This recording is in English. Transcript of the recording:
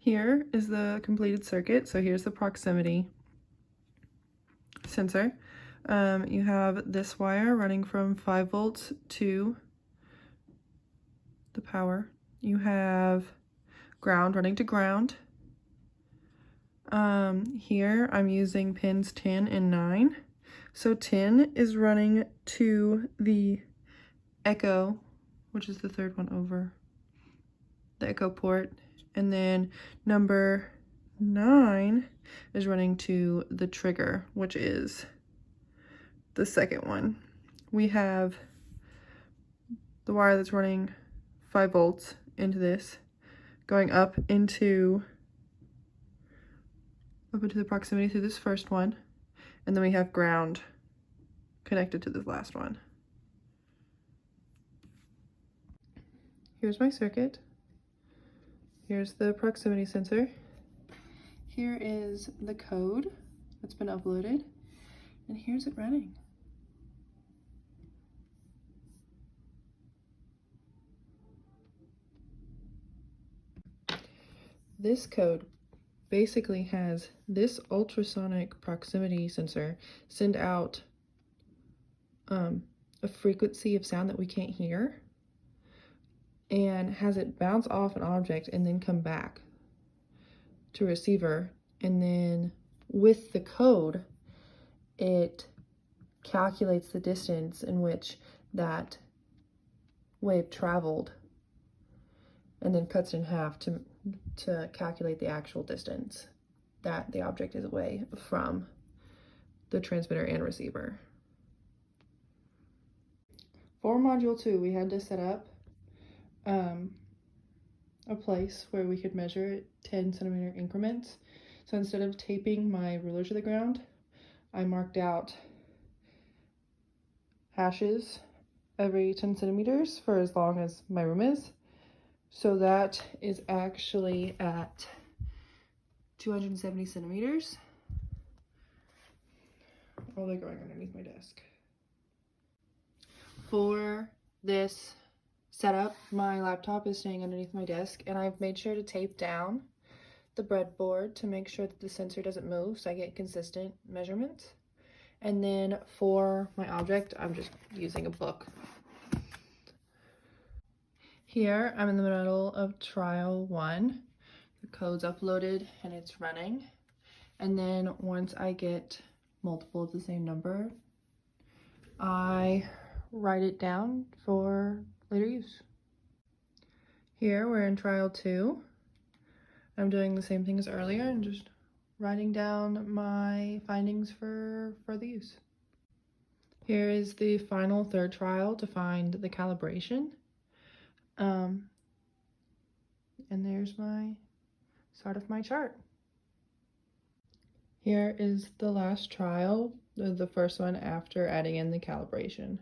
Here is the completed circuit. So here's the proximity sensor. You have this wire running from 5 volts to the power. You have ground running to ground. Here I'm using pins 10 and 9. So 10 is running to the echo, which is the third one over, the echo port. And then number 9 is running to the trigger, which is the second one. We have the wire that's running 5 volts into this, going up into the proximity through this first one, and then we have ground connected to this last one. Here's my circuit. Here's the proximity sensor. Here is the code that's been uploaded, and here's it running. This code basically has this ultrasonic proximity sensor send out a frequency of sound that we can't hear, and has it bounce off an object and then come back to receiver. And then with the code, it calculates the distance in which that wave traveled, and then cuts it in half to calculate the actual distance that the object is away from the transmitter and receiver. For module 2, we had to set up a place where we could measure it 10 centimeter increments. So instead of taping my ruler to the ground, I marked out hashes every 10 centimeters for as long as my room is. So that is actually at 270 centimeters. Oh, they're going underneath my desk. For this setup, my laptop is staying underneath my desk, and I've made sure to tape down the breadboard to make sure that the sensor doesn't move, so I get consistent measurements. And then for my object, I'm just using a book. Here, I'm in the middle of trial 1. The code's uploaded and it's running. And then once I get multiple of the same number, I write it down for later use. Here, we're in trial 2. I'm doing the same thing as earlier and just writing down my findings for further use. Here is the final third trial to find the calibration. And there's my start of my chart. Here is the last trial, the first one after adding in the calibration.